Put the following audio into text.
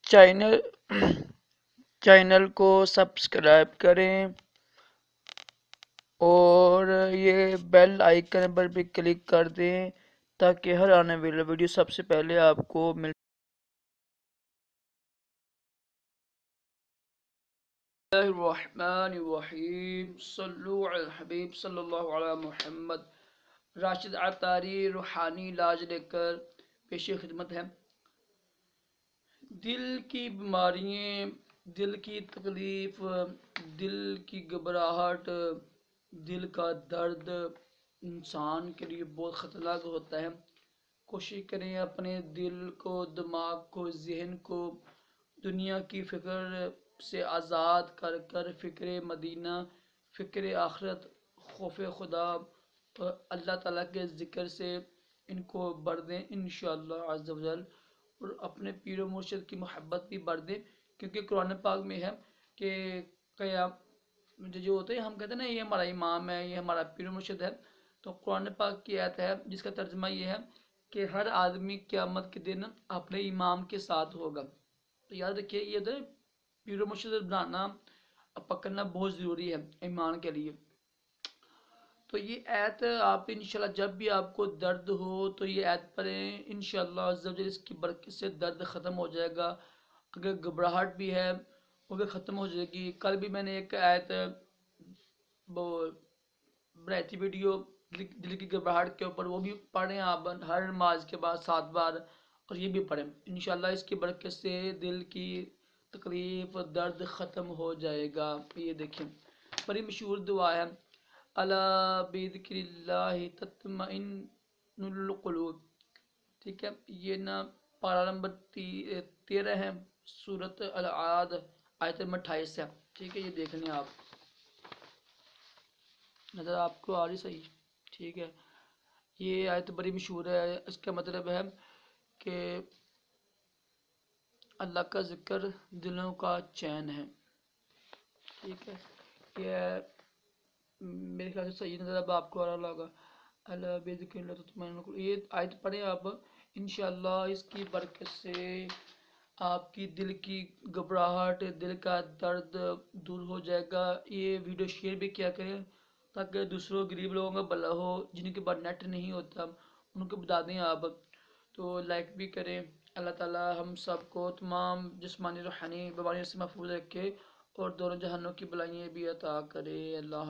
Channel channel کو subscribe کریں اور یہ بیل آئیکن پر بھی کلک کر دیں تاکہ ہر آنے والی ویڈیو سب سے پہلے آپ کو مل اللہ الرحمن الرحیم صلو علی الحبیب صلی اللہ علی محمد۔ راشد عطاری روحانی علاج لے کر پیش خدمت ہے۔ دل کی بیماریاں، دل کی تکلیف، دل کی گھبراہٹ، دل کا درد انسان کے لیے بہت خطرناک ہوتا ہے۔ کوشش کریں اپنے دل کو، دماغ کو، ذہن کو دنیا کی فکر سے آزاد کر کر فکر مدینہ، فکر آخرت، خوف خدا اور اللہ تعالیٰ کے ذکر سے ان کو بھر دیں انشاءاللہ عز و جل، اور اپنے پیر و مرشد کی محبت بھی بھر دیں، کیونکہ قرآن پاک میں ہے کہ جو ہوتے ہیں، ہم کہتے ہیں نا یہ ہمارا امام ہے، یہ ہمارا پیر و مرشد ہے، تو قرآن پاک کی آیت ہے جس کا ترجمہ یہ ہے کہ ہر آدمی قیامت کے دن اپنے امام کے ساتھ ہوگا۔ تو یاد رکھیے یہ تو پیر و مرشد بنانا پکڑنا بہت ضروری ہے ایمان کے لیے۔ تو یہ آیت آپ انشاءاللہ جب بھی آپ کو درد ہو تو یہ آیت پڑھیں انشاءاللہ عز و جل، اس کی برکت سے درد ختم ہو جائے گا۔ اگر گھبراہٹ بھی ہے وہ بھی ختم ہو جائے گی۔ کل بھی میں نے ایک آیت وہ بنائی تھی ویڈیو دل کی گھبراہٹ کے اوپر، وہ بھی پڑھیں آپ ہر نماز کے بعد 7 بار، اور یہ بھی پڑھیں انشاءاللہ، اس کی برکت سے دل کی تکلیف درد ختم ہو جائے گا۔ یہ دیکھیں بڑی مشہور دعا ہے، الا بذکر اللہ تطمئن القلوب، ٹھیک ہے، یہ نا پارہ نمبر 13 ہے، سورۃ العاد آیت نمبر 28 ہے، ٹھیک ہے، یہ دیکھ لیں آپ، نظر آپ کو آ رہی صحیح، ٹھیک ہے۔ یہ آیت بڑی مشہور ہے، اس کا مطلب ہے کہ اللہ کا ذکر دلوں کا چین ہے، ٹھیک ہے، یہ میرے خیال سے صحیح نظر اب آپ کو آ رہا ہوگا، اللہ بذکر اللہ تطمئن القلوب، یہ آیت پڑھیں آپ انشاءاللہ، اس کی برکت سے آپ کی دل کی گھبراہٹ، دل کا درد دور ہو جائے گا۔ یہ ویڈیو شیئر بھی کیا کریں تاکہ دوسروں غریب لوگوں کا بھلا ہو، جن کے پاس نیٹ نہیں ہوتا ان کو بتا دیں آپ، تو لائک بھی کریں۔ اللہ تعالیٰ ہم سب کو تمام جسمانی روحانی بیماریوں سے محفوظ رکھے اور دونوں جہانوں کی بلائیاں بھی عطا کرے۔ اللہ